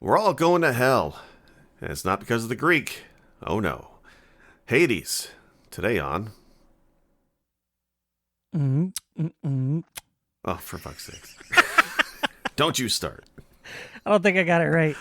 We're all going to hell. And it's not because of the Greek. Oh no. Hades. Today on... Oh, for fuck's sake. Don't you start. I don't think I got it right.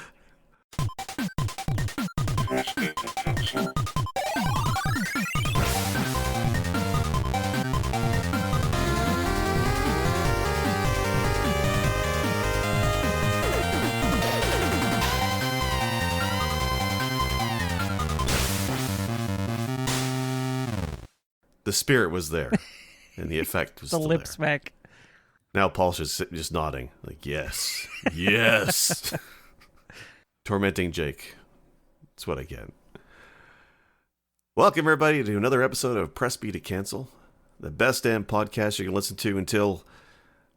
The spirit was there, and the effect was The still lip there. smack. Now Paul's just nodding, like, yes, yes. Tormenting Jake. That's what I get. Welcome, everybody, to another episode of Press B to Cancel, the best damn podcast you can listen to until,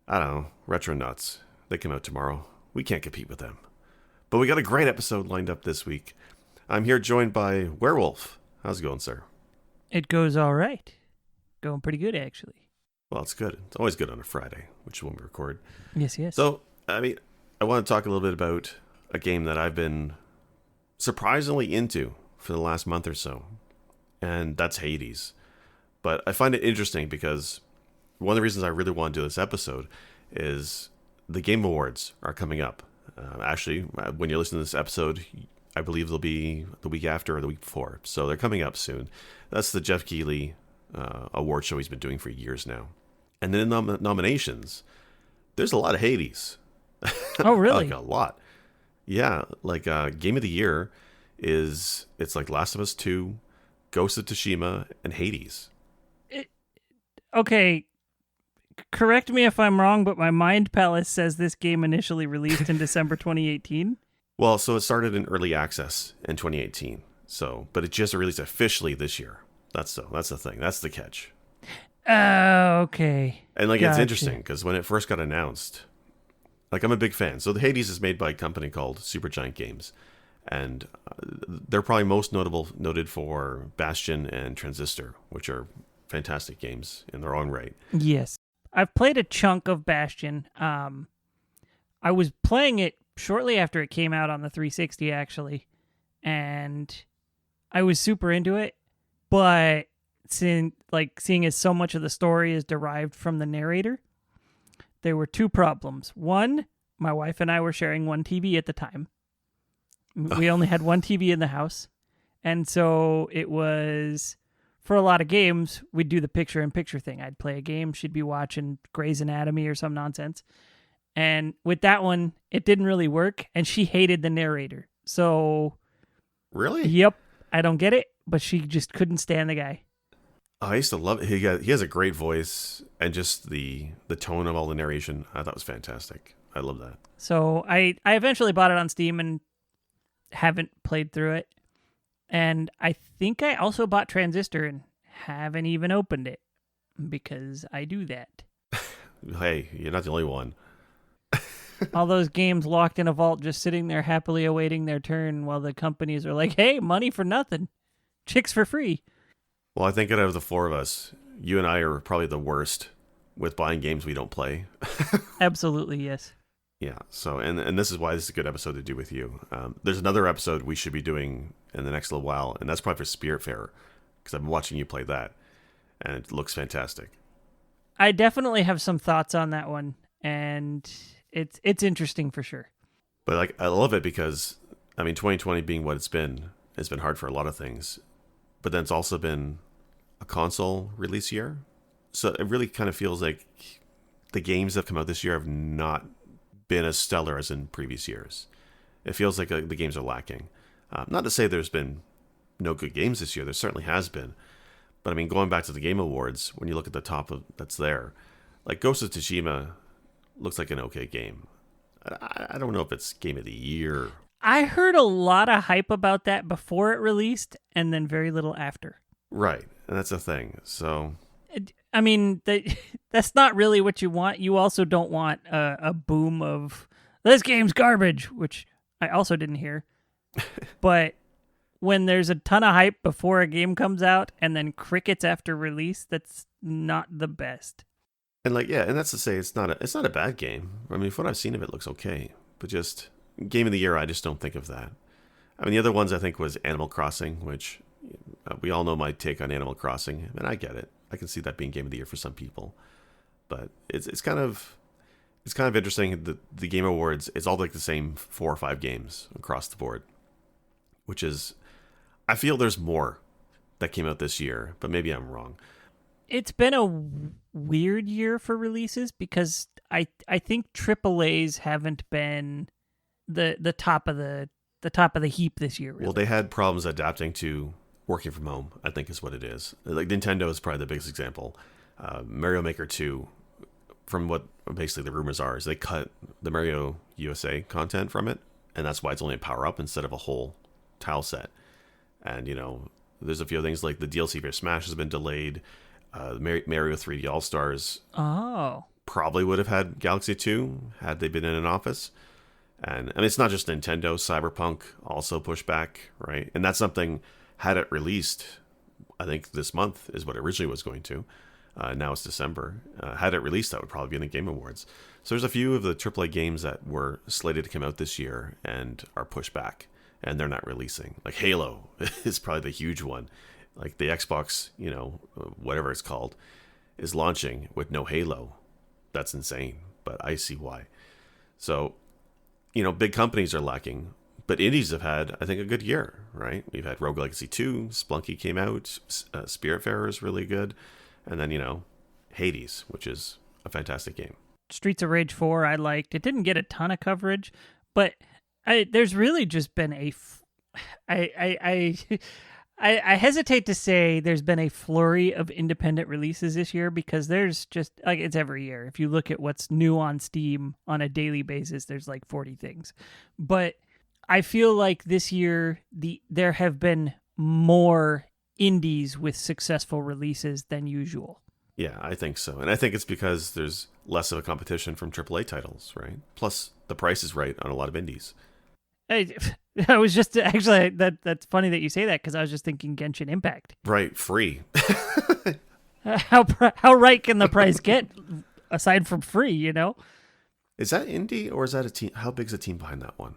I don't know, Retro Nuts. They come out tomorrow. We can't compete with them. But we got a great episode lined up this week. I'm here joined by WareWulff. How's it going, sir? It goes all right. Going pretty good, actually. Well, it's good. It's always good on a Friday, which is when we record. Yes, yes. So, I want to talk a little bit about a game that I've been surprisingly into for the last month or so, and that's Hades. But I find it interesting because one of the reasons I really want to do this episode is the Game Awards are coming up. Actually, when you're listening to this episode, I believe they'll be the week after or the week before. So they're coming up soon. That's the Jeff Keighley award show he's been doing for years now. And then in the nominations, there's a lot of Hades. Oh, really? Like a lot. Yeah, like Game of the Year it's like Last of Us 2, Ghost of Tsushima, and Hades. Okay, correct me if I'm wrong, but my Mind Palace says this game initially released in December 2018. Well, so it started in early access in 2018. So, but it just released officially this year. That's the thing. That's the catch. Okay. And like Gotcha. It's interesting because when it first got announced, like I'm a big fan. So the Hades is made by a company called Supergiant Games, and they're probably most noted for Bastion and Transistor, which are fantastic games in their own right. Yes. I've played a chunk of Bastion. I was playing it shortly after it came out on the 360, actually, and I was super into it. But seeing as so much of the story is derived from the narrator, there were two problems. One, my wife and I were sharing one TV at the time. We only had one TV in the house, and so it was, for a lot of games, we'd do the picture-in-picture thing. I'd play a game, she'd be watching Grey's Anatomy or some nonsense. And with that one, it didn't really work, and she hated the narrator. So, Really? Yep, I don't get it, but she just couldn't stand the guy. Oh, I used to love it. He has a great voice, and just the tone of all the narration, I thought was fantastic. I love that. So I eventually bought it on Steam and haven't played through it. And I think I also bought Transistor and haven't even opened it because I do that. Hey, you're not the only one. All those games locked in a vault just sitting there happily awaiting their turn while the companies are like, hey, money for nothing. Chicks for free. Well, I think out of the four of us, you and I are probably the worst with buying games we don't play. Absolutely, yes. Yeah, so, and this is why this is a good episode to do with you. There's another episode we should be doing in the next little while, and that's probably for Spiritfarer, because I've been watching you play that, and it looks fantastic. I definitely have some thoughts on that one, and it's interesting for sure. But like, I love it because, 2020 being what it's been hard for a lot of things, but then it's also been a console release year, so it really kind of feels like the games that have come out this year have not been as stellar as in previous years. It feels like the games are lacking. Not to say there's been no good games this year. There certainly has been. But going back to the Game Awards, when you look at the top of that's there, like Ghost of Tsushima looks like an okay game. I don't know if it's Game of the Year. I heard a lot of hype about that before it released and then very little after. Right. And that's the thing. So, that's not really what you want. You also don't want a boom of, this game's garbage, which I also didn't hear. But when there's a ton of hype before a game comes out and then crickets after release, that's not the best. And and that's to say it's not a bad game. From what I've seen of it looks okay. But just game of the year, I just don't think of that. I mean, the other ones I think was Animal Crossing, which we all know my take on Animal Crossing, and I get it. I can see that being game of the year for some people, but it's kind of interesting. The Game Awards, it's all like the same 4 or 5 games across the board, which is, I feel there's more that came out this year, but maybe I'm wrong. It's been a weird year for releases because I think AAAs haven't been the top of the heap this year. Really. Well, they had problems adapting to working from home, I think is what it is. Like Nintendo is probably the biggest example. Mario Maker 2, from what basically the rumors are, is they cut the Mario USA content from it, and that's why it's only a power-up instead of a whole tile set. And, there's a few things like the DLC for Smash has been delayed. Mario 3D All-Stars probably would have had Galaxy 2 had they been in an office. And I mean, it's not just Nintendo. Cyberpunk also pushed back, right? And that's something, had it released, I think this month is what it originally was going to. Now it's December. Had it released, that would probably be in the Game Awards. So there's a few of the AAA games that were slated to come out this year and are pushed back, and they're not releasing. Like Halo is probably the huge one. Like the Xbox, whatever it's called, is launching with no Halo. That's insane, but I see why. So, big companies are lacking, but indies have had, I think, a good year, right? We've had Rogue Legacy 2, Splunky came out, Spiritfarer is really good, and then, Hades, which is a fantastic game. Streets of Rage 4 I liked. It didn't get a ton of coverage, but there's really just been I hesitate to say there's been a flurry of independent releases this year because there's just, like, it's every year. If you look at what's new on Steam on a daily basis, there's like 40 things. But I feel like this year there have been more indies with successful releases than usual. Yeah, I think so. And I think it's because there's less of a competition from AAA titles, right? Plus, the price is right on a lot of indies. I was just actually that's funny that you say that because I was just thinking Genshin Impact. Right, free. How right can the price get aside from free? Is that indie or is that a team? How big's the team behind that one?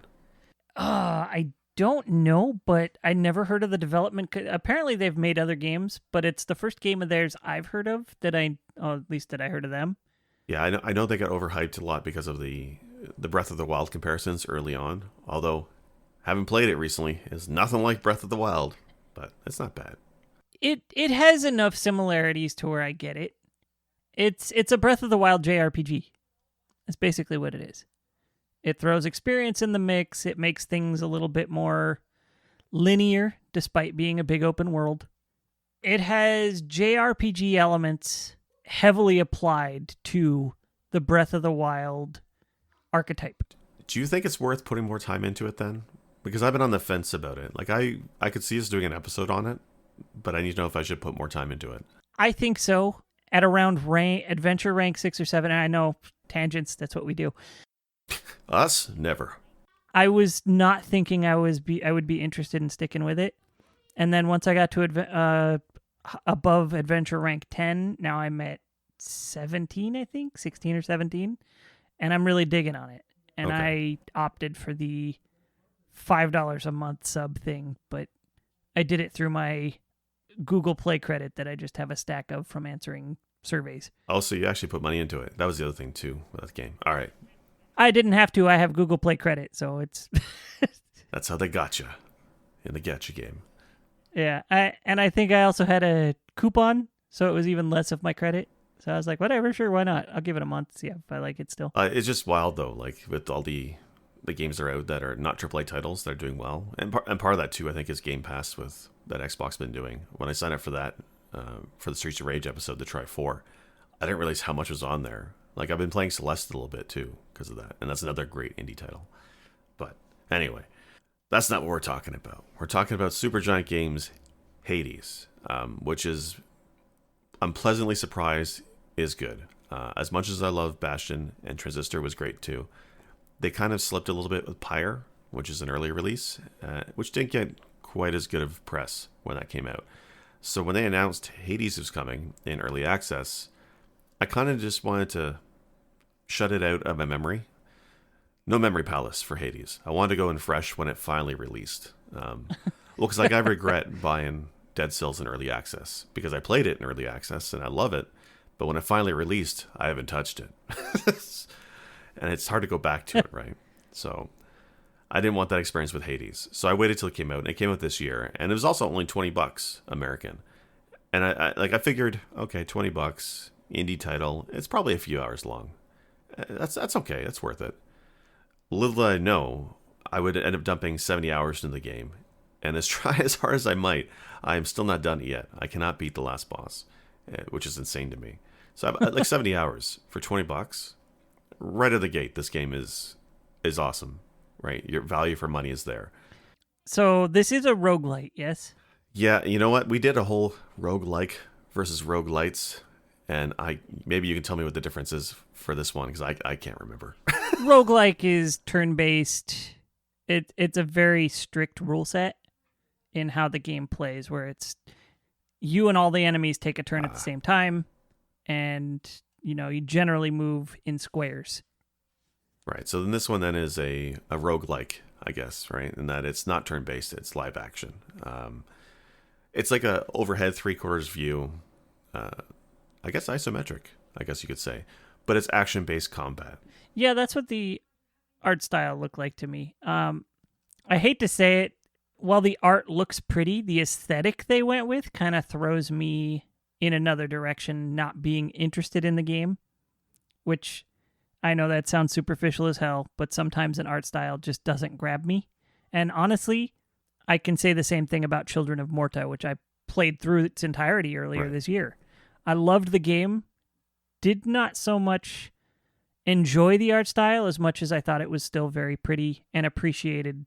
I don't know, but I never heard of the development. Apparently, they've made other games, but it's the first game of theirs I've heard of at least that I heard of them. Yeah, I know they got overhyped a lot because of the Breath of the Wild comparisons early on. Although, having played it recently, it's nothing like Breath of the Wild, but it's not bad. It has enough similarities to where I get it. It's a Breath of the Wild JRPG. That's basically what it is. It throws experience in the mix. It makes things a little bit more linear, despite being a big open world. It has JRPG elements heavily applied to the Breath of the Wild archetype. Do you think it's worth putting more time into it then? Because I've been on the fence about it. Like I could see us doing an episode on it, but I need to know if I should put more time into it. I think so. At around adventure rank 6 or 7, and I know tangents, that's what we do. Us? Never. I was not thinking I would be interested in sticking with it. And then once I got to above adventure rank 10, now I'm at 17, I think, 16 or 17, and I'm really digging on it. And okay. I opted for the $5 a month sub thing, but I did it through my Google Play credit that I just have a stack of from answering surveys. Oh, so you actually put money into it. That was the other thing too with that game. All right. I didn't have to. I have Google Play credit, so it's... That's how they got you in the Gacha game. Yeah, I think I also had a coupon, so it was even less of my credit. So I was like, whatever, sure, why not? I'll give it a month, see if I like it still. It's just wild, though, like with all the games that are out that are not AAA titles that are doing well. And part of that, too, I think, is Game Pass with that Xbox been doing. When I signed up for that, for the Streets of Rage episode to try 4, I didn't realize how much was on there. Like, I've been playing Celeste a little bit, too, because of that. And that's another great indie title. But anyway, that's not what we're talking about. We're talking about Supergiant Games' Hades, which is, I'm pleasantly surprised, is good. As much as I love Bastion, and Transistor was great, too, they kind of slipped a little bit with Pyre, which is an early release, which didn't get quite as good of press when that came out. So when they announced Hades was coming in early access, I kind of just wanted to shut it out of my memory. No Memory Palace for Hades. I wanted to go in fresh when it finally released. Because like I regret buying Dead Cells in early access because I played it in early access and I love it, but when it finally released, I haven't touched it, and it's hard to go back to it, right? So I didn't want that experience with Hades, so I waited till it came out, and it came out this year, and it was also only $20 American, and I figured, okay, $20 indie title, it's probably a few hours long. That's okay, that's worth it. Little did I know, I would end up dumping 70 hours into the game. And try as hard as I might, I am still not done it yet. I cannot beat the last boss, which is insane to me. So I've like 70 hours for $20. Right out of the gate, this game is awesome, right? Your value for money is there. So this is a roguelite, yes? Yeah, you know what? We did a whole roguelike versus roguelites, and maybe you can tell me what the difference is for this one, because I can't remember. Roguelike is turn-based. It's a very strict rule set in how the game plays, where it's you and all the enemies take a turn at the same time, and you generally move in squares. Right. So then this one then is a roguelike, I guess, right? In that it's not turn-based, it's live action. It's like a overhead 3/4 view, I guess isometric, I guess you could say, but it's action-based combat. Yeah, that's what the art style looked like to me. I hate to say it, while the art looks pretty, the aesthetic they went with kind of throws me in another direction, not being interested in the game, which I know that sounds superficial as hell, but sometimes an art style just doesn't grab me. And honestly, I can say the same thing about Children of Morta, which I played through its entirety earlier this year. I loved the game, did not so much enjoy the art style as much as I thought it was still very pretty and appreciated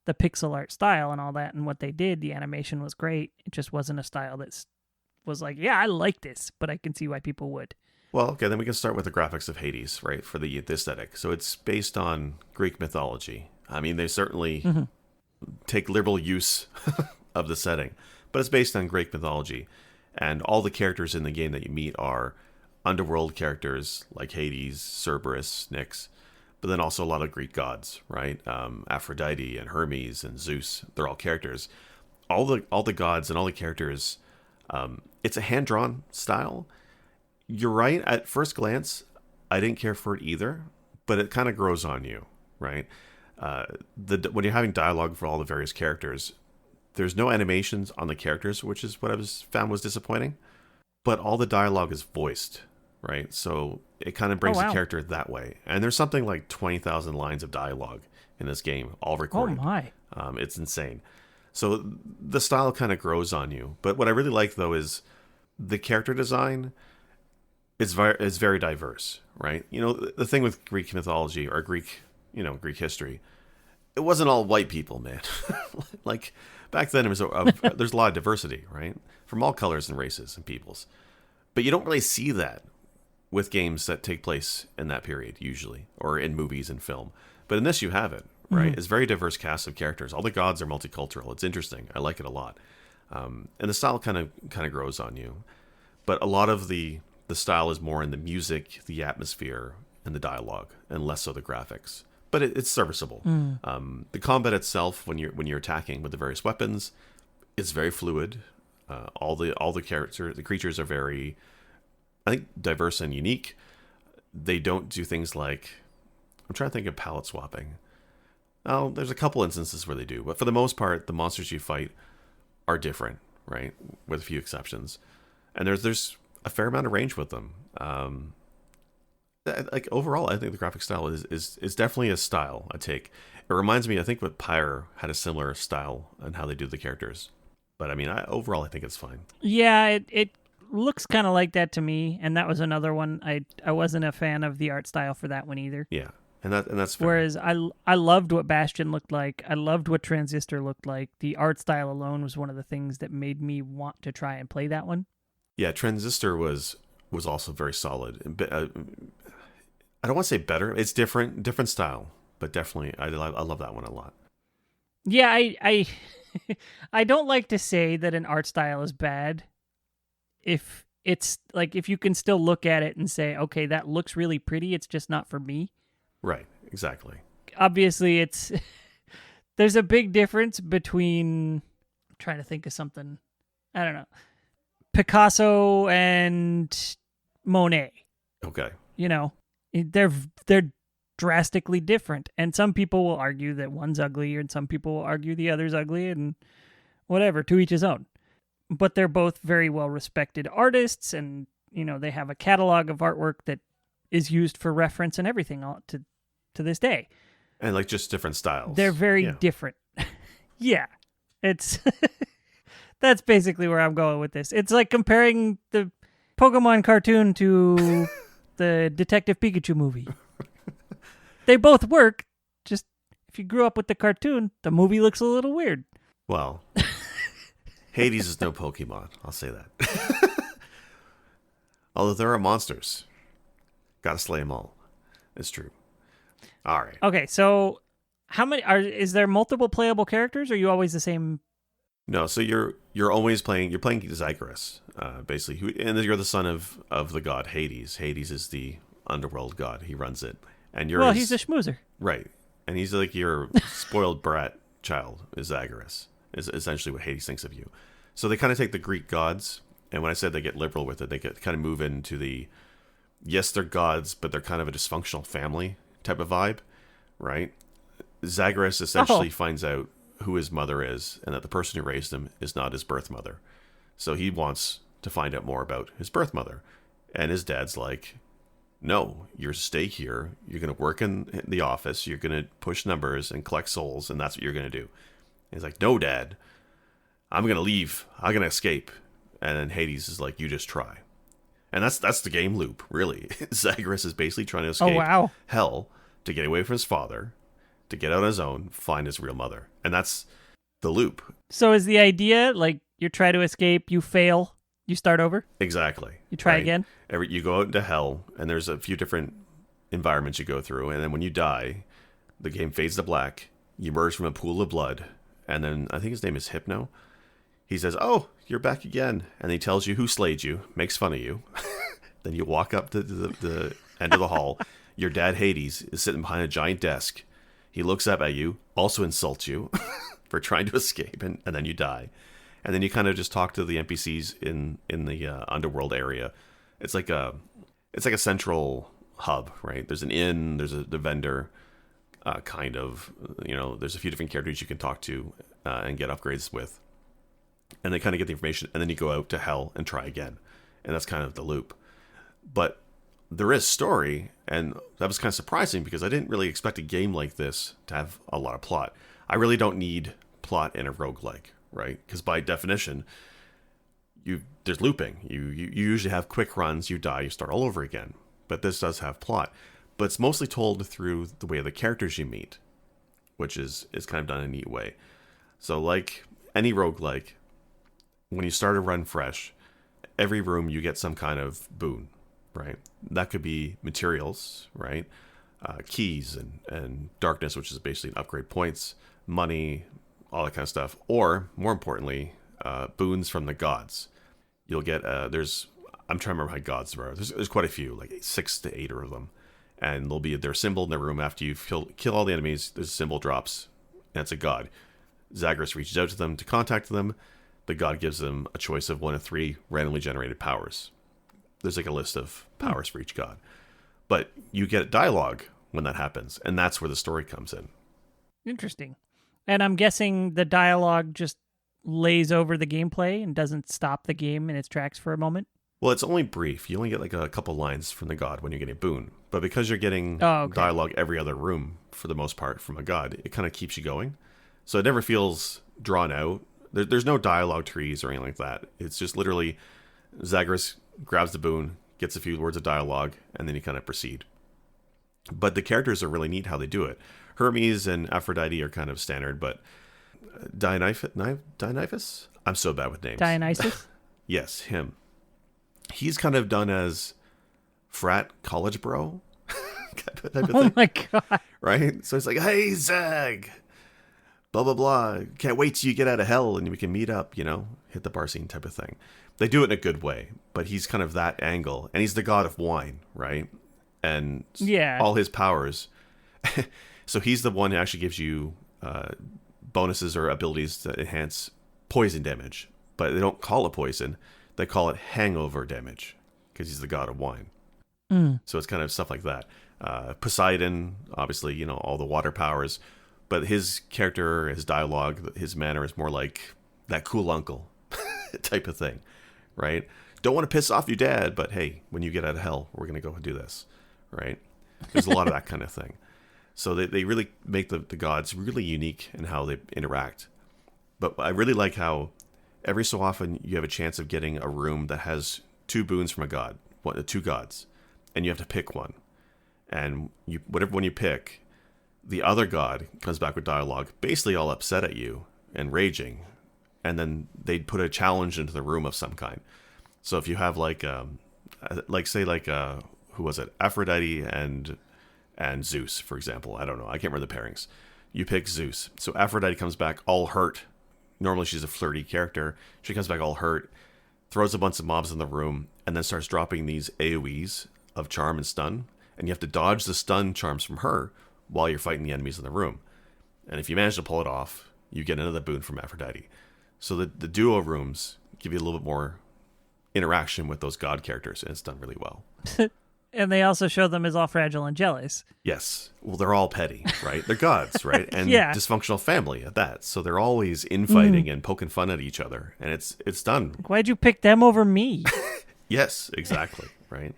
the pixel art style and all that and what they did. The animation was great. It just wasn't a style that was like, yeah, I like this, but I can see why people would. Well, okay, then we can start with the graphics of Hades, right, for the aesthetic. So it's based on Greek mythology. I mean, they certainly take liberal use of the setting, but it's based on Greek mythology. And all the characters in the game that you meet are underworld characters like Hades, Cerberus, Nyx, but then also a lot of Greek gods, right? Aphrodite and Hermes and Zeus, they're all characters. All the gods and all the characters, it's a hand-drawn style. You're right, at first glance, I didn't care for it either, but it kind of grows on you, right? When you're having dialogue for all the various characters, there's no animations on the characters, which is what found was disappointing, but all the dialogue is voiced, right? So it kind of brings the character that way. And there's something like 20,000 lines of dialogue in this game, all recorded. Oh my. It's insane. So the style kind of grows on you. But what I really like, though, is the character design is very diverse, right? You know, the thing with Greek mythology or Greek history, it wasn't all white people, man. Like back then, there's a lot of diversity, right? From all colors and races and peoples. But you don't really see that with games that take place in that period, usually, or in movies and film. But in this, you have it, right? Mm-hmm. It's a very diverse cast of characters. All the gods are multicultural. It's interesting. I like it a lot. And the style kind of grows on you. But a lot of the style is more in the music, the atmosphere, and the dialogue, and less so the graphics. But it's serviceable. The combat itself, when you're attacking with the various weapons, is very fluid. All the creatures are very, I think, diverse and unique. They don't do things like, I'm trying to think of palette swapping. Oh, there's a couple instances where they do, but for the most part, the monsters you fight are different, right? With a few exceptions, and there's a fair amount of range with them. Like overall, I think the graphic style is definitely a style I take. It reminds me, I think, what Pyre had a similar style and how they do the characters. But I mean, overall, I think it's fine. Yeah, it looks kind of like that to me, and that was another one. I wasn't a fan of the art style for that one either. Yeah, and that's fair. Whereas I loved what Bastion looked like. I loved what Transistor looked like. The art style alone was one of the things that made me want to try and play that one. Yeah, Transistor was also very solid. I don't want to say better. It's different style, but definitely I love that one a lot. Yeah, I I don't like to say that an art style is bad if it's like if you can still look at it and say, okay, that looks really pretty, it's just not for me. Right, exactly. obviously it's there's a big difference between I'm trying to think of something. I don't know. Picasso and Monet. Okay. You know, they're drastically different, and some people will argue that one's ugly, and some people will argue the other's ugly, and whatever, to each his own. But they're both very well respected artists, and they have a catalog of artwork that is used for reference and everything to this day. And like just different styles. They're very different. Yeah. It's that's basically where I'm going with this. It's like comparing the Pokemon cartoon to the Detective Pikachu movie. They both work, just if you grew up with the cartoon, the movie looks a little weird. Well, Hades is no Pokemon, I'll say that. Although there are monsters. Gotta slay them all. It's true. All right. Okay, so is there multiple playable characters, or are you always the same? No, so you're always playing Zagreus, basically, and you're the son of the god Hades. Hades is the underworld god. He runs it. And he's a schmoozer. Right. And he's like your spoiled brat child, is Zagreus, is essentially what Hades thinks of you. So they kind of take the Greek gods, and when I said they get liberal with it, they kind of move into yes, they're gods, but they're kind of a dysfunctional family type of vibe, right? Zagreus essentially finds out who his mother is, and that the person who raised him is not his birth mother. So he wants to find out more about his birth mother. And his dad's like, no, you're to stay here. You're going to work in the office. You're going to push numbers and collect souls, and that's what you're going to do. And he's like, no, Dad. I'm going to leave. I'm going to escape. And then Hades is like, you just try. And that's the game loop, really. Zagreus is basically trying to escape hell to get away from his father, to get out on his own, find his real mother. And that's the loop. So is the idea, like, you try to escape, you fail, you start over? Exactly. You try again? You go out into hell, and there's a few different environments you go through, and then when you die, the game fades to black, you emerge from a pool of blood, and then, I think his name is Hypno. He says, oh, you're back again, and he tells you who slayed you, makes fun of you. Then you walk up to the end of the hall. Your dad, Hades, is sitting behind a giant desk. He looks up at you, also insults you for trying to escape, and then you die. And then you kind of just talk to the NPCs in the underworld area. It's like a central hub, right? There's an inn, there's the vendor, kind of. There's a few different characters you can talk to and get upgrades with. And they kind of get the information, and then you go out to hell and try again. And that's kind of the loop. But there is story, and that was kind of surprising because I didn't really expect a game like this to have a lot of plot. I really don't need plot in a roguelike, right? Because by definition, there's looping. You usually have quick runs, you die, you start all over again. But this does have plot. But it's mostly told through the way of the characters you meet, which is kind of done in a neat way. So like any roguelike, when you start a run fresh, every room you get some kind of boon, right? That could be materials, right? Keys and darkness, which is basically upgrade points, money, all that kind of stuff. Or, more importantly, boons from the gods. You'll get, I'm trying to remember how many gods there are. There's quite a few, like 6 to 8 of them. And there'll be their symbol in their room after you kill all the enemies. There's a symbol drops, and it's a god. Zagreus reaches out to them to contact them. The god gives them a choice of 1 of 3 randomly generated powers. There's like a list of powers for each god. But you get dialogue when that happens, and that's where the story comes in. Interesting. And I'm guessing the dialogue just lays over the gameplay and doesn't stop the game in its tracks for a moment? Well, it's only brief. You only get like a couple lines from the god when you're getting a boon. But because you're getting dialogue every other room, for the most part, from a god, it kind of keeps you going. So it never feels drawn out. There's no dialogue trees or anything like that. It's just literally Zagreus grabs the boon, gets a few words of dialogue, and then you kind of proceed. But the characters are really neat how they do it. Hermes and Aphrodite are kind of standard, but Dionysus? I'm so bad with names. Dionysus? Yes, him. He's kind of done as frat college bro. type of thing, my God. right? So it's like, hey, Zag, blah, blah, blah. Can't wait till you get out of hell and we can meet up, hit the bar scene type of thing. They do it in a good way, but he's kind of that angle. And he's the god of wine, right? And all his powers. So he's the one who actually gives you bonuses or abilities that enhance poison damage. But they don't call it poison. They call it hangover damage because he's the god of wine. So it's kind of stuff like that. Poseidon, obviously, you know, all the water powers. But his character, his dialogue, his manner is more like that cool uncle type of thing, right? Don't want to piss off your dad, but hey, when you get out of hell, we're going to go and do this, right? There's a lot of that kind of thing. So they really make the gods really unique in how they interact. But I really like how every so often you have a chance of getting a room that has 2 boons from a god, 2 gods, and you have to pick one. And whatever one you pick, the other god comes back with dialogue, basically all upset at you and raging, and then they'd put a challenge into the room of some kind. So if you have who was it, Aphrodite and Zeus, for example. I don't know, I can't remember the pairings. You pick Zeus, so Aphrodite comes back all hurt. Normally she's a flirty character. She comes back all hurt, throws a bunch of mobs in the room, and then starts dropping these AoEs of charm and stun, and you have to dodge the stun charms from her while you're fighting the enemies in the room. And if you manage to pull it off, you get another boon from Aphrodite. So the duo rooms give you a little bit more interaction with those god characters, and it's done really well. And they also show them as all fragile and jealous. Yes. Well, they're all petty, right? They're gods, right? And yeah. Dysfunctional family at that. So they're always infighting and poking fun at each other. And it's done. Why'd you pick them over me? Yes, exactly, right?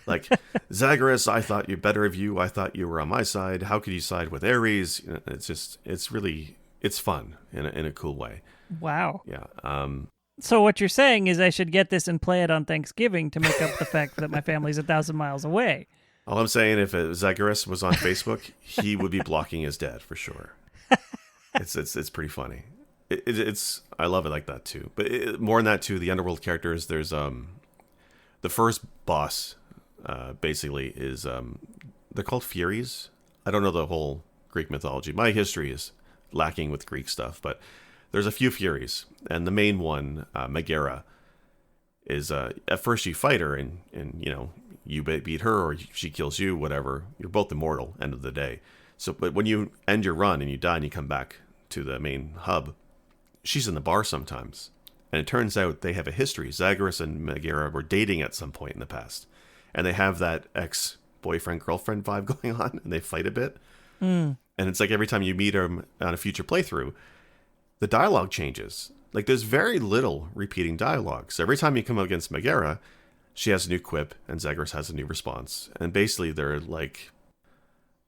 Like, Zagreus, I thought you better of you. I thought you were on my side. How could you side with Ares? You know, it's fun in a cool way. Wow. Yeah. So what you're saying is I should get this and play it on Thanksgiving to make up the fact that my family's 1,000 miles away. All I'm saying, if Zagreus was on Facebook, he would be blocking his dad for sure. It's pretty funny. I love it like that too. But more than that too, the underworld characters. There's the first boss. Basically is they're called Furies. I don't know the whole Greek mythology. My history is lacking with Greek stuff, but there's a few Furies, and the main one, Megara, is at first you fight her and you know you beat her or she kills you, whatever. You're both immortal end of the day. So, but when you end your run and you die and you come back to the main hub, she's in the bar sometimes, and it turns out they have a history. Zagreus and Megara were dating at some point in the past. And they have that ex-boyfriend-girlfriend vibe going on, and they fight a bit. And it's like every time you meet them on a future playthrough, the dialogue changes. Like, there's very little repeating dialogue. So every time you come up against Megara, she has a new quip, and Zagreus has a new response. And basically, they're like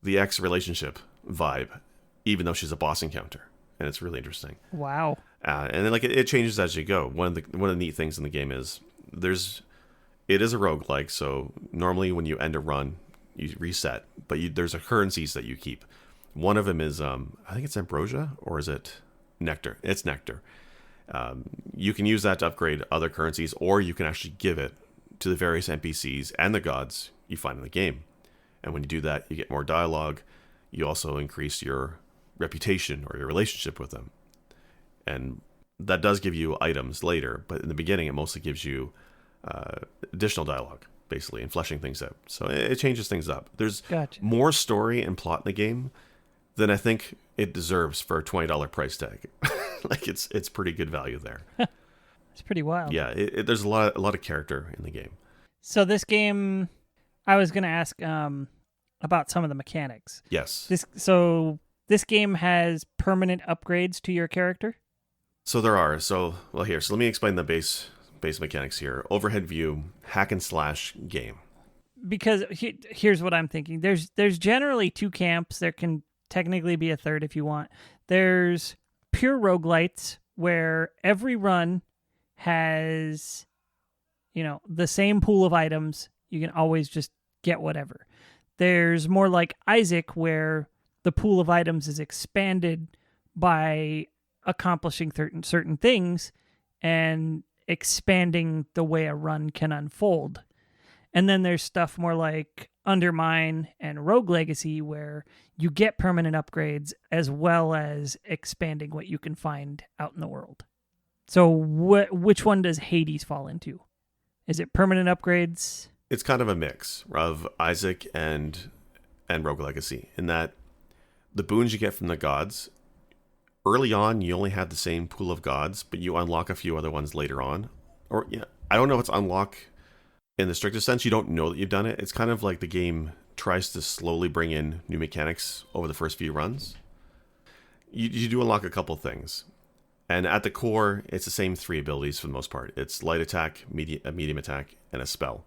the ex-relationship vibe, even though she's a boss encounter. And it's really interesting. Wow. And then, like, it changes as you go. One of the neat things in the game is it is a roguelike, so normally when you end a run, you reset, but there's currencies that you keep. One of them is, I think it's ambrosia, or is it nectar? It's nectar. You can use that to upgrade other currencies, or you can actually give it to the various NPCs and the gods you find in the game. And when you do that, you get more dialogue. You also increase your reputation or your relationship with them. And that does give you items later, but in the beginning, it mostly gives you additional dialogue, basically, and fleshing things out. So it changes things up. There's more story and plot in the game than I think it deserves for a $20 price tag. Like, it's pretty good value there. It's pretty wild. Yeah, there's a lot of character in the game. So this game, I was going to ask about some of the mechanics. Yes. This game has permanent upgrades to your character? So there are. So let me explain the base mechanics here. Overhead view, hack and slash game. Because here's what I'm thinking. There's generally 2 camps. There can technically be a third if you want. There's pure roguelites where every run has, the same pool of items. You can always just get whatever. There's more like Isaac where the pool of items is expanded by accomplishing certain things and expanding the way a run can unfold. And then there's stuff more like Undermine and Rogue Legacy where you get permanent upgrades as well as expanding what you can find out in the world. So which one does Hades fall into? Is it permanent upgrades? It's kind of a mix of Isaac and Rogue Legacy in that the boons you get from the gods, early on, you only had the same pool of gods, but you unlock a few other ones later on. Or, yeah, I don't know if it's unlock in the strictest sense. You don't know that you've done it. It's kind of like the game tries to slowly bring in new mechanics over the first few runs. You do unlock a couple things. And at the core, it's the same 3 abilities for the most part. It's light attack, medium attack, and a spell.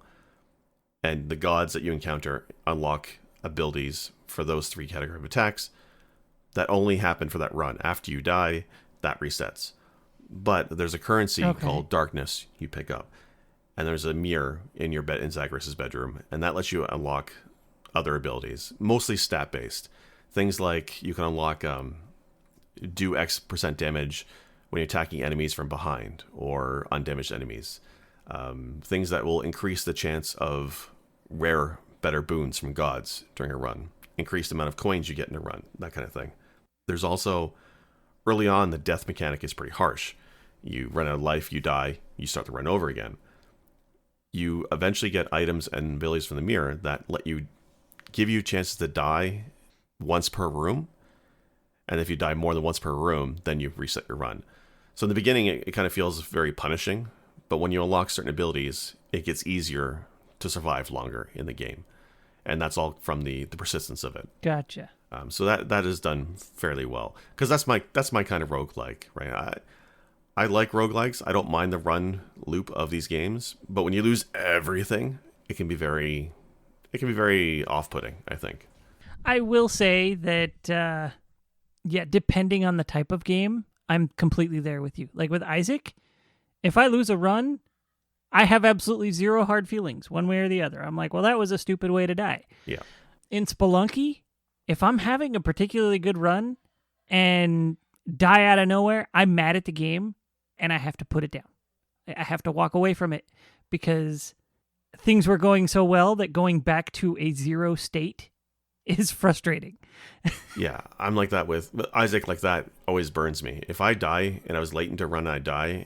And the gods that you encounter unlock abilities for those 3 categories of attacks that only happen for that run. After you die, that resets. But there's a currency called darkness you pick up. And there's a mirror in your bed in Zagreus' bedroom, and that lets you unlock other abilities, mostly stat-based. Things like you can unlock do X% damage when you're attacking enemies from behind or undamaged enemies. Things that will increase the chance of rare, better boons from gods during a run. Increase the amount of coins you get in a run, that kind of thing. There's also, early on, the death mechanic is pretty harsh. You run out of life, you die, you start to run over again. You eventually get items and abilities from the mirror that let you give you chances to die once per room. And if you die more than once per room, then you reset your run. So in the beginning, it kind of feels very punishing. But when you unlock certain abilities, it gets easier to survive longer in the game. And that's all from the persistence of it. Gotcha. So that is done fairly well. Because that's my kind of roguelike, right? I like roguelikes. I don't mind the run loop of these games. But when you lose everything, it can be very off-putting, I think. I will say that, depending on the type of game, I'm completely there with you. Like with Isaac, if I lose a run, I have absolutely zero hard feelings one way or the other. I'm like, well, that was a stupid way to die. Yeah. In Spelunky, if I'm having a particularly good run and die out of nowhere, I'm mad at the game and I have to put it down. I have to walk away from it because things were going so well that going back to a 0 state is frustrating. Yeah, I'm like that with Isaac. Like that always burns me. If I die and I was late into run and I die,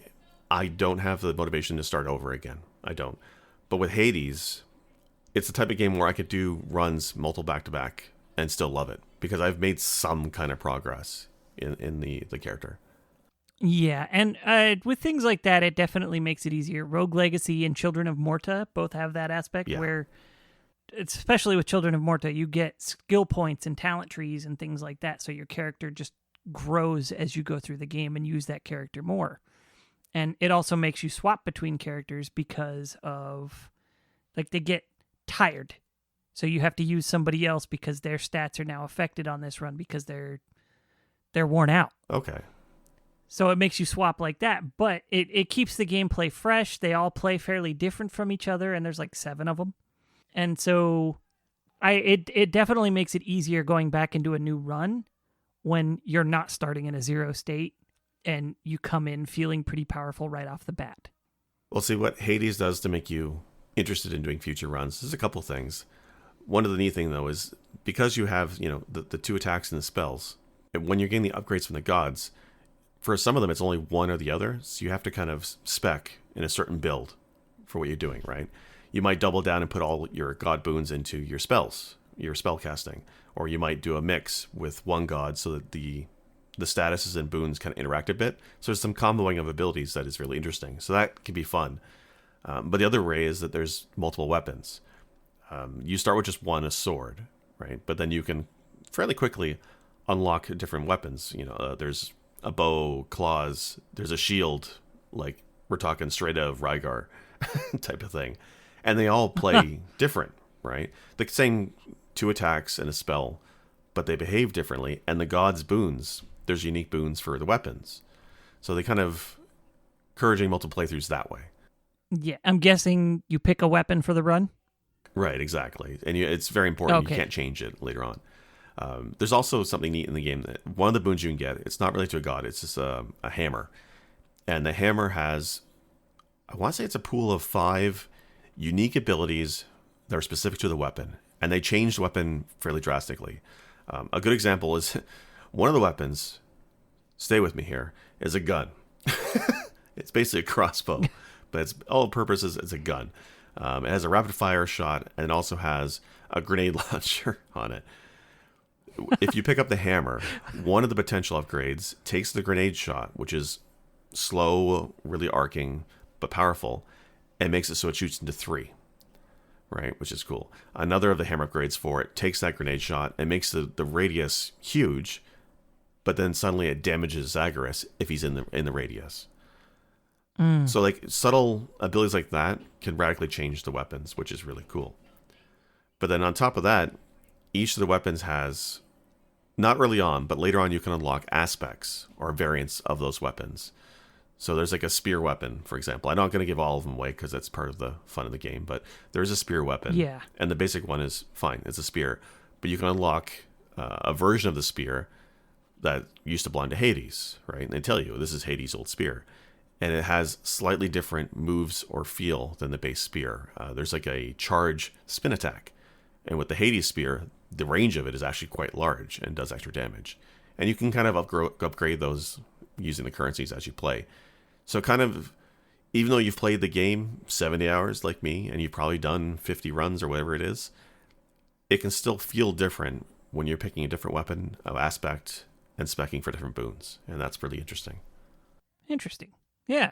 I don't have the motivation to start over again. I don't. But with Hades, it's the type of game where I could do runs multiple back-to-back and still love it because I've made some kind of progress in the character. Yeah, and with things like that, it definitely makes it easier. Rogue Legacy and Children of Morta both have that aspect where, especially with Children of Morta, you get skill points and talent trees and things like that, so your character just grows as you go through the game and use that character more. And it also makes you swap between characters because of, like, they get tired. So you have to use somebody else because their stats are now affected on this run because they're worn out. Okay. So it makes you swap like that, but it keeps the gameplay fresh. They all play fairly different from each other, and there's like 7 of them. And so it definitely makes it easier going back into a new run when you're not starting in a 0 state and you come in feeling pretty powerful right off the bat. Well, see, what Hades does to make you interested in doing future runs, there's a couple things. One of the neat thing, though, is because you have, the 2 attacks and the spells, when you're getting the upgrades from the gods, for some of them, it's only one or the other. So you have to kind of spec in a certain build for what you're doing, right? You might double down and put all your god boons into your spells, your spell casting. Or you might do a mix with one god so that the statuses and boons kind of interact a bit. So there's some comboing of abilities that is really interesting. So that can be fun. But the other way is that there's multiple weapons. You start with just one, a sword, right? But then you can fairly quickly unlock different weapons. There's a bow, claws, there's a shield, like we're talking straight out of Rygar type of thing. And they all play different, right? The same 2 attacks and a spell, but they behave differently. And the gods' boons, there's unique boons for the weapons. So they kind of encouraging multiple playthroughs that way. Yeah, I'm guessing you pick a weapon for the run? Right, exactly. And it's very important. Okay. You can't change it later on. There's also something neat in the game that one of the boons you can get, it's not related to a god, it's just a hammer. And the hammer has, I want to say it's a pool of 5 unique abilities that are specific to the weapon. And they change the weapon fairly drastically. A good example is one of the weapons, stay with me here, is a gun. It's basically a crossbow, but it's all purposes it's a gun. It has a rapid fire shot and it also has a grenade launcher on it. if you pick up the hammer, one of the potential upgrades takes the grenade shot, which is slow, really arcing, but powerful, and makes it so it shoots into 3, right? Which is cool. Another of the hammer upgrades for it takes that grenade shot and makes the radius huge, but then suddenly it damages Zagreus if he's in the radius. So like subtle abilities like that can radically change the weapons, which is really cool. But then on top of that, each of the weapons has, not early on, but later on you can unlock aspects or variants of those weapons. So there's like a spear weapon, for example. I'm not going to give all of them away because that's part of the fun of the game, but there's a spear weapon. Yeah. And the basic one is fine. It's a spear. But you can unlock a version of the spear that used to belong to Hades, right? And they tell you, this is Hades' old spear. And it has slightly different moves or feel than the base spear. There's like a charge spin attack. And with the Hades spear, the range of it is actually quite large and does extra damage. And you can kind of upgrade those using the currencies as you play. So kind of, even though you've played the game 70 hours like me, and you've probably done 50 runs or whatever it is, it can still feel different when you're picking a different weapon of aspect and specking for different boons. And that's really interesting. Interesting. Yeah.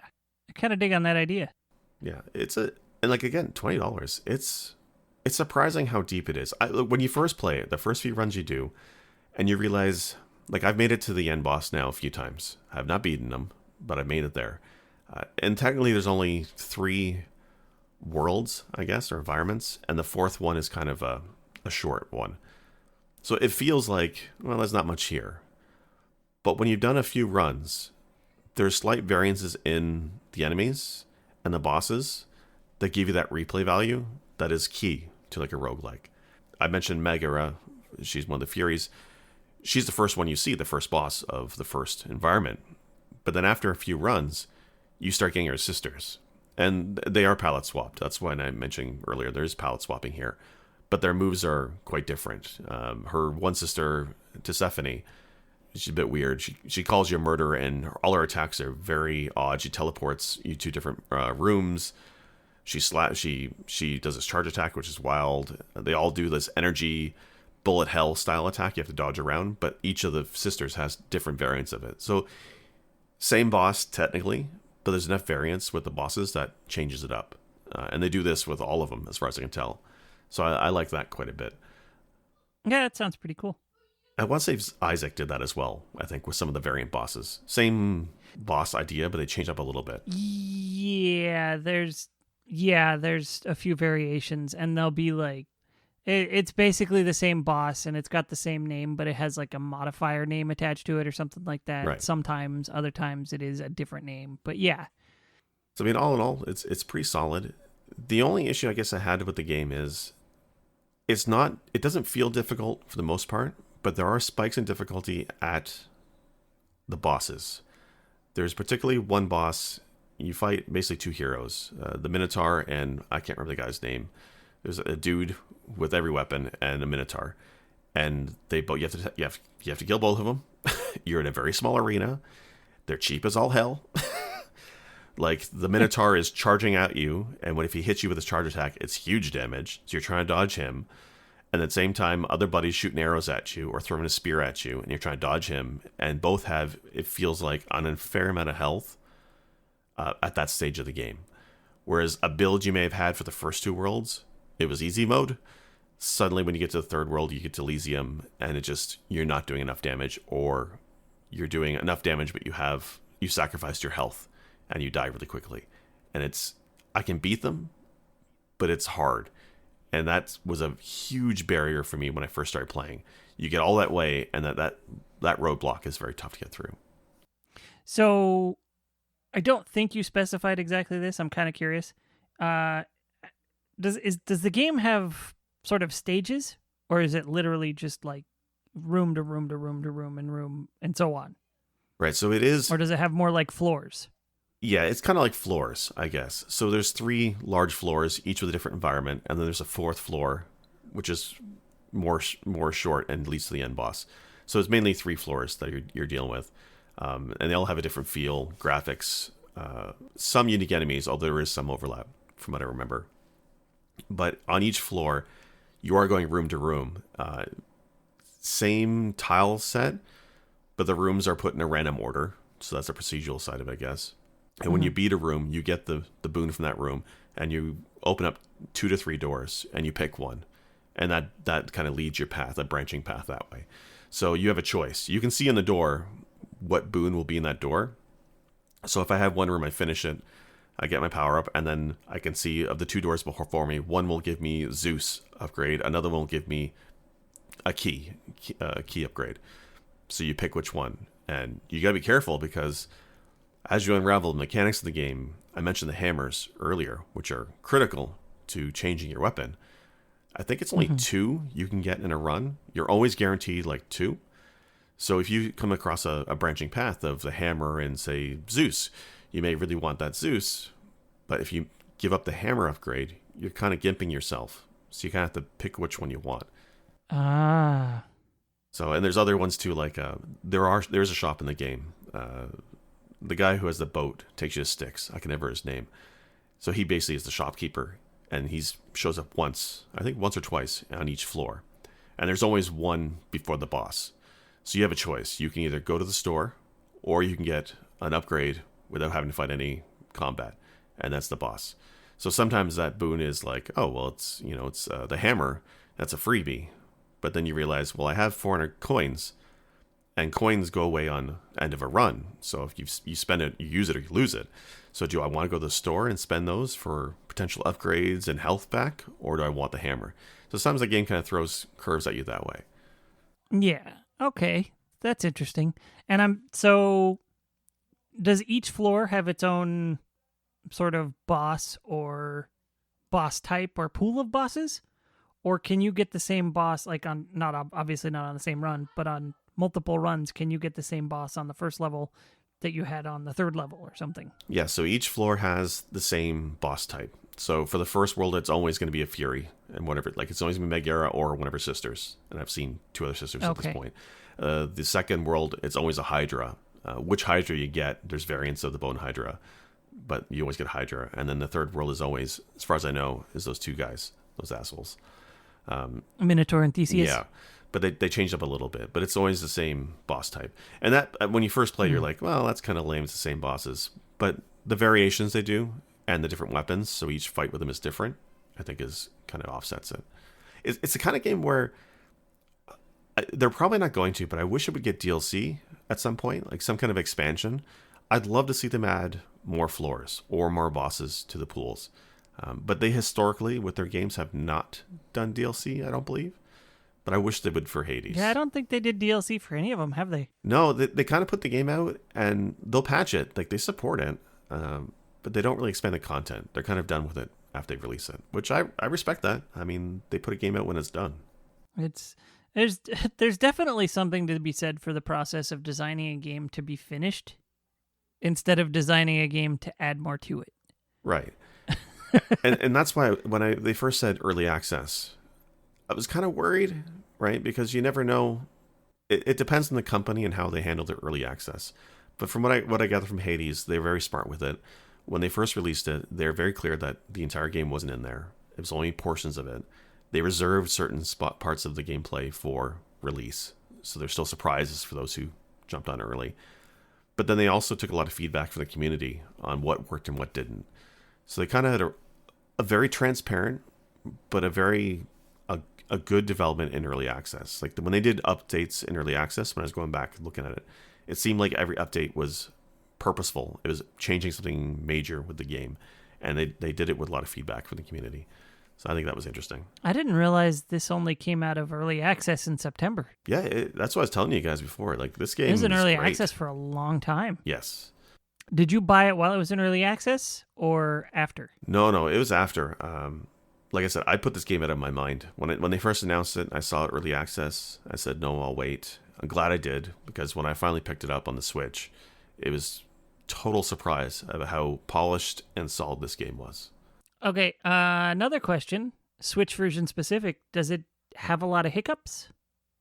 I kind of dig on that idea. Yeah. And like, again, $20. It's surprising how deep it is. When you first play it, the first few runs you do, and you realize, like, I've made it to the end boss now a few times. I have not beaten them, but I've made it there. And technically there's only 3 worlds, I guess, or environments, and the 4th one is kind of a short one. So it feels like, well, there's not much here. But when you've done a few runs, there's slight variances in the enemies and the bosses that give you that replay value that is key to like a roguelike. I mentioned Megara. She's one of the Furies. She's the first one you see, the first boss of the first environment. But then after a few runs, you start getting her sisters. And they are palette swapped. That's why I mentioned earlier, there's palette swapping here. But their moves are quite different. Her one sister, Tisiphone, she's a bit weird. She calls you a murderer, and all her attacks are very odd. She teleports you to different rooms. She does this charge attack, which is wild. They all do this energy bullet hell style attack. You have to dodge around, but each of the sisters has different variants of it. So same boss technically, but there's enough variants with the bosses that changes it up. And they do this with all of them, as far as I can tell. So I like that quite a bit. Yeah, that sounds pretty cool. I want to say Isaac did that as well, I think, with some of the variant bosses. Same boss idea, but they changed up a little bit. Yeah, there's a few variations, and they'll be like, it's basically the same boss, and it's got the same name, but it has like a modifier name attached to it or something like that. Right. Sometimes, other times it is a different name, but yeah. So I mean, all in all, it's pretty solid. The only issue I guess I had with the game is it doesn't feel difficult for the most part, but there are spikes in difficulty at the bosses. There's particularly one boss. You fight basically 2 heroes, the Minotaur, and I can't remember the guy's name. There's a dude with every weapon and a Minotaur, and you have to kill both of them. You're in a very small arena. They're cheap as all hell. Like, the Minotaur is charging at you, and if he hits you with his charge attack, it's huge damage. So you're trying to dodge him. And at the same time, other buddies shooting arrows at you or throwing a spear at you, and you're trying to dodge him. And both have, it feels like, an unfair amount of health at that stage of the game. Whereas a build you may have had for the first 2 worlds, it was easy mode. Suddenly, when you get to the 3rd world, you get to Elysium, and you're not doing enough damage, or you're doing enough damage, but you sacrificed your health, and you die really quickly. And I can beat them, but it's hard. And that was a huge barrier for me when I first started playing. You get all that way, and that roadblock is very tough to get through. So, I don't think you specified exactly this. I'm kind of curious. Does the game have sort of stages, or is it literally just like room to room to room to room and room and so on? Right. So it is. Or does it have more like floors? Yeah, it's kind of like floors, I guess. So there's 3 large floors, each with a different environment, and then there's a 4th floor, which is more short and leads to the end boss. So it's mainly 3 floors that you're dealing with, and they all have a different feel, graphics, some unique enemies, although there is some overlap from what I remember. But on each floor, you are going room to room. same tile set, but the rooms are put in a random order. So that's the procedural side of it, I guess. And when you beat a room, you get the boon from that room, and you open up 2 to 3 doors, and you pick one. And that kind of leads your path, a branching path that way. So you have a choice. You can see in the door what boon will be in that door. So if I have one room, I finish it, I get my power up, and then I can see of the 2 doors before me, one will give me Zeus upgrade, another one will give me a key upgrade. So you pick which one. And you gotta be careful because as you unravel the mechanics of the game, I mentioned the hammers earlier, which are critical to changing your weapon. I think it's only 2 you can get in a run. You're always guaranteed like 2. So if you come across a branching path of the hammer and say Zeus, you may really want that Zeus, but if you give up the hammer upgrade, you're kind of gimping yourself. So you kind of have to pick which one you want. Ah. So, and there's other ones too, like there's a shop in the game. The guy who has the boat takes you to Styx. I can never his name. So he basically is the shopkeeper, and he shows up once or twice on each floor. And there's always one before the boss. So you have a choice. You can either go to the store, or you can get an upgrade without having to fight any combat, and that's the boss. So sometimes that boon is like, oh well, it's the hammer. That's a freebie. But then you realize, well, I have 400 coins, and coins go away on end of a run. So if you spend it, you use it or you lose it. So do I want to go to the store and spend those for potential upgrades and health back, or do I want the hammer? So sometimes the game kind of throws curves at you that way. Yeah. Okay. That's interesting. And so does each floor have its own sort of boss or boss type or pool of bosses? Or can you get the same boss, like obviously not on the same run, but on multiple runs, can you get the same boss on the first level that you had on the 3rd level or something? Yeah, so each floor has the same boss type. So for the first world, it's always going to be a Fury, and whatever, like it's always going to be Megara or one of her sisters. And I've seen 2 other sisters at this point. The second world, it's always a Hydra. Which Hydra you get, there's variants of the Bone Hydra, but you always get Hydra. And then the third world is always, as far as I know, is those 2 guys, those assholes. Minotaur and Theseus. Yeah, but they changed up a little bit, but it's always the same boss type. And that when you first play, you're like, well, that's kind of lame. It's the same bosses, but the variations they do and the different weapons, so each fight with them is different, I think is kind of offsets it. It's the kind of game where they're probably not going to, but I wish it would get DLC at some point, like some kind of expansion. I'd love to see them add more floors or more bosses to the pools. But they historically, with their games, have not done DLC, I don't believe. But I wish they would for Hades. Yeah, I don't think they did DLC for any of them, have they? No, they kind of put the game out, and they'll patch it. Like, they support it, but they don't really expand the content. They're kind of done with it after they release it, which I respect that. I mean, they put a game out when it's done. There's definitely something to be said for the process of designing a game to be finished instead of designing a game to add more to it. Right. and that's why when they first said early access, I was kind of worried, right? Because you never know. It depends on the company and how they handle their early access. But from what I gather from Hades, they're very smart with it. When they first released it, they're very clear that the entire game wasn't in there. It was only portions of it. They reserved certain parts of the gameplay for release. So there's still surprises for those who jumped on early. But then they also took a lot of feedback from the community on what worked and what didn't. So they kind of had a very transparent, but a good development in early access. Like when they did updates in early access, when I was going back and looking at it, it seemed like every update was purposeful. It was changing something major with the game. And they did it with a lot of feedback from the community. So I think that was interesting. I didn't realize this only came out of early access in September. Yeah, that's what I was telling you guys before. Like this game was in early great. access for a long time. Yes. Did you buy it while it was in early access or after? No, it was after. Like I said, I put this game out of my mind. When they first announced it, I saw it early access. I said, no, I'll wait. I'm glad I did, because when I finally picked it up on the Switch, it was total surprise of how polished and solid this game was. Okay, another question. Switch version specific. Does it have a lot of hiccups?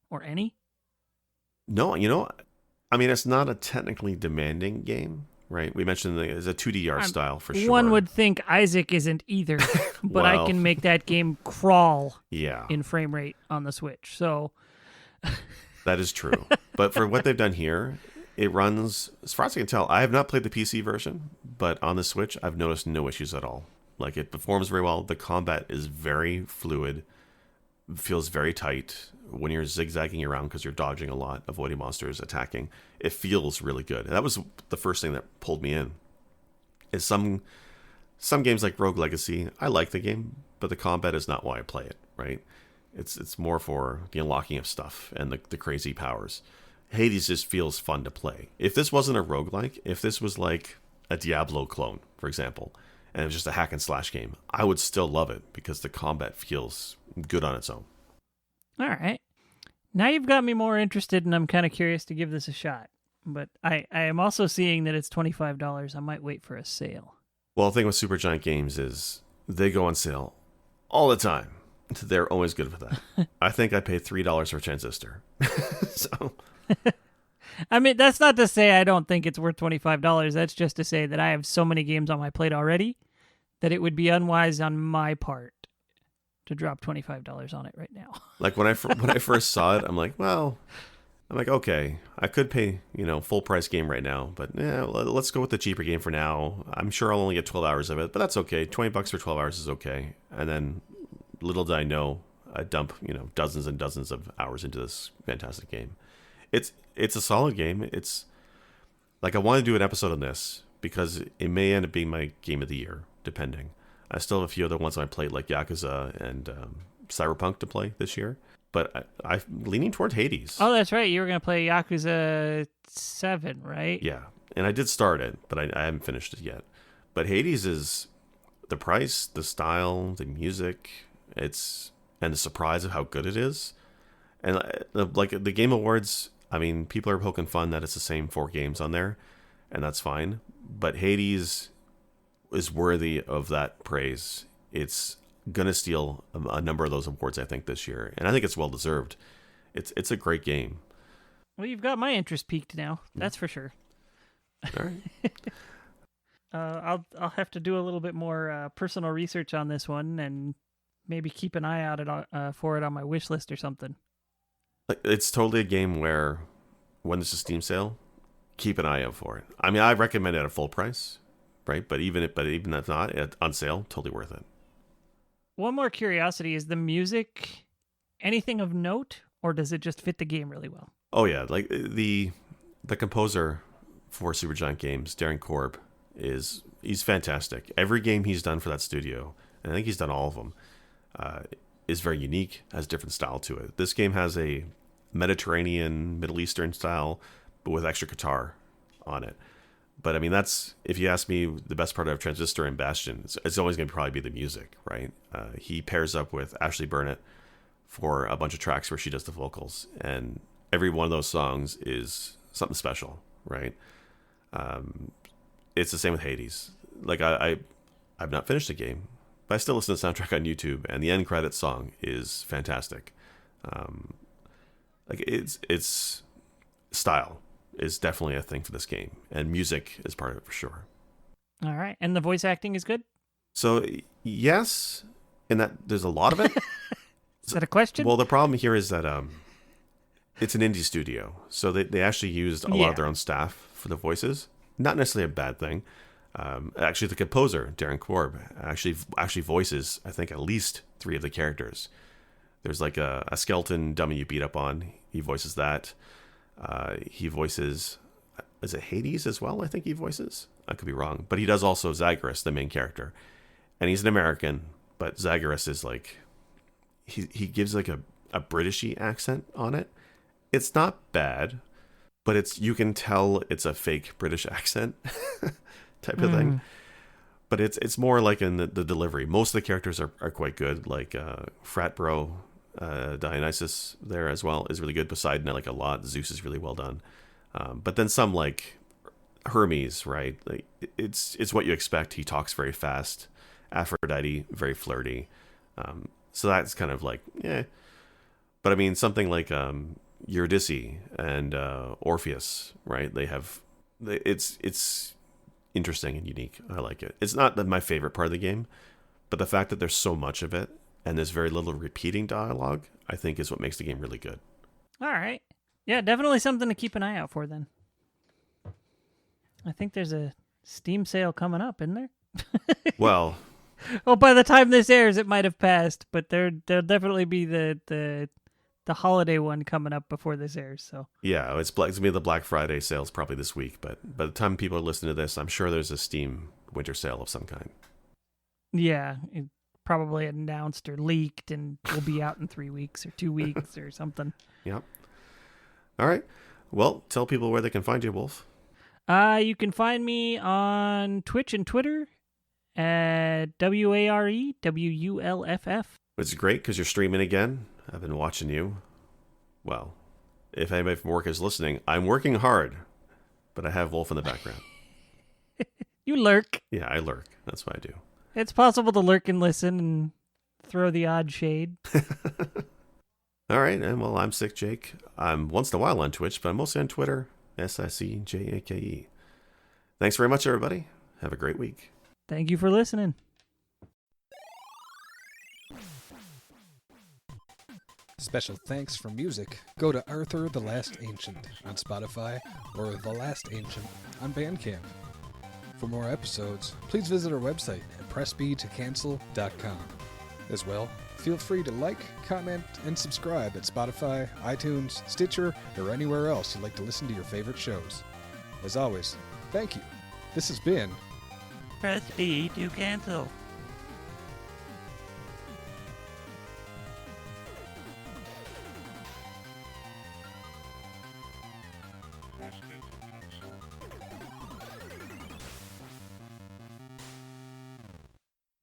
Or any? No, I mean, it's not a technically demanding game. Right, we mentioned it's a 2D art style for sure. One would think Isaac isn't either, but I can make that game crawl in frame rate on the Switch. So That is true. But for what they've done here, it runs, as far as I can tell, I have not played the PC version, but on the Switch, I've noticed no issues at all. Like, it performs very well. The combat is very fluid, feels very tight. When you're zigzagging around because you're dodging a lot, avoiding monsters, attacking, it feels really good. And that was the first thing that pulled me in. Is some games like Rogue Legacy, I like the game, but the combat is not why I play it, right? It's more for the unlocking of stuff and the crazy powers. Hades just feels fun to play. If this wasn't a roguelike, if this was like a Diablo clone, for example, and it was just a hack and slash game, I would still love it because the combat feels good on its own. All right. Now you've got me more interested, and I'm kind of curious to give this a shot. But I am also seeing that it's $25. I might wait for a sale. Well, the thing with Supergiant Games is they go on sale all the time. They're always good for that. I think I paid $3 for Transistor. So, I mean, that's not to say I don't think it's worth $25. That's just to say that I have so many games on my plate already that it would be unwise on my part to drop $25 on it right now. like when I first saw it, I'm like, okay, I could pay, full price game right now, but yeah, let's go with the cheaper game for now. I'm sure I'll only get 12 hours of it, but that's okay. $20 for 12 hours is okay. And then little did I know, I dump, dozens and dozens of hours into this fantastic game. It's a solid game. It's like, I want to do an episode on this because it may end up being my game of the year, depending. I still have a few other ones on my plate, like Yakuza and Cyberpunk to play this year. But I'm leaning toward Hades. Oh, that's right. You were going to play Yakuza 7, right? Yeah. And I did start it, but I haven't finished it yet. But Hades is the price, the style, the music, and the surprise of how good it is. And like the Game Awards, I mean, people are poking fun that it's the same 4 games on there, and that's fine. But Hades is worthy of that praise. It's gonna steal a number of those awards, I think, this year, and I think it's well deserved. It's a great game. Well, you've got my interest peaked now. That's for sure. All right. I'll have to do a little bit more personal research on this one, and maybe keep an eye out for it on my wish list or something. It's totally a game where, when there's a Steam sale, keep an eye out for it. I mean, I recommend it at a full price, right? But even if that's not on sale, totally worth it. One more curiosity, is the music anything of note, or does it just fit the game really well? Oh yeah, like the composer for Supergiant Games, Darren Korb, he's fantastic. Every game he's done for that studio, and I think he's done all of them, is very unique, has different style to it. This game has a Mediterranean, Middle Eastern style, but with extra guitar on it. But I mean, that's, if you ask me, the best part of Transistor and Bastion, it's always going to probably be the music, right? He pairs up with Ashley Burnett for a bunch of tracks where she does the vocals, and every one of those songs is something special, right? It's the same with Hades. Like, I've not finished the game, but I still listen to the soundtrack on YouTube, and the end credits song is fantastic. Like, it's style is definitely a thing for this game, and music is part of it for sure. All right, and the voice acting is good? So yes, in that there's a lot of it. Is that a question? Well, the problem here is that it's an indie studio, so they actually used a lot of their own staff for the voices. Not necessarily a bad thing. Actually, the composer, Darren Korb, actually voices, I think, at least 3 of the characters. There's like a skeleton dummy you beat up on. He voices that. He voices, is it Hades as well? I think he voices. I could be wrong, but he does also Zagreus, the main character, and he's an American. But Zagreus is like, he gives like a Britishy accent on it. It's not bad, but you can tell it's a fake British accent type of thing. But it's more like in the delivery. Most of the characters are quite good. Like Frat Bro, Dionysus there as well is really good. Poseidon I like a lot. Zeus is really well done. But then some like Hermes, right? Like it's what you expect. He talks very fast. Aphrodite, very flirty. So that's kind of like, yeah. But I mean, something like Eurydice and Orpheus, right? It's interesting and unique. I like it. It's not my favorite part of the game, but the fact that there's so much of it and there's very little repeating dialogue, I think is what makes the game really good. All right. Yeah, definitely something to keep an eye out for then. I think there's a Steam sale coming up, isn't there? Well, Well, by the time this airs, it might have passed, but there'll definitely be the holiday one coming up before this airs. So yeah, it's going to be the Black Friday sales probably this week, but by the time people are listening to this, I'm sure there's a Steam winter sale of some kind. yeah, it probably announced or leaked and will be out in 3 weeks or 2 weeks or something. Yep. All right. Well, tell people where they can find you, Wolf. You can find me on Twitch and Twitter at WareWulff. It's great because you're streaming again. I've been watching you. Well, if anybody from work is listening, I'm working hard, but I have Wolf in the background. You lurk. Yeah, I lurk. That's what I do. It's possible to lurk and listen and throw the odd shade. All right, and well, I'm SicJake. I'm once in a while on Twitch, but I'm mostly on Twitter, SicJake. Thanks very much, everybody. Have a great week. Thank you for listening. Special thanks for music. Go to Arthur the Last Ancient on Spotify or The Last Ancient on Bandcamp. For more episodes, please visit our website at pressbtocancel.com. As well, feel free to like, comment, and subscribe at Spotify, iTunes, Stitcher, or anywhere else you'd like to listen to your favorite shows. As always, thank you. This has been Press B to cancel.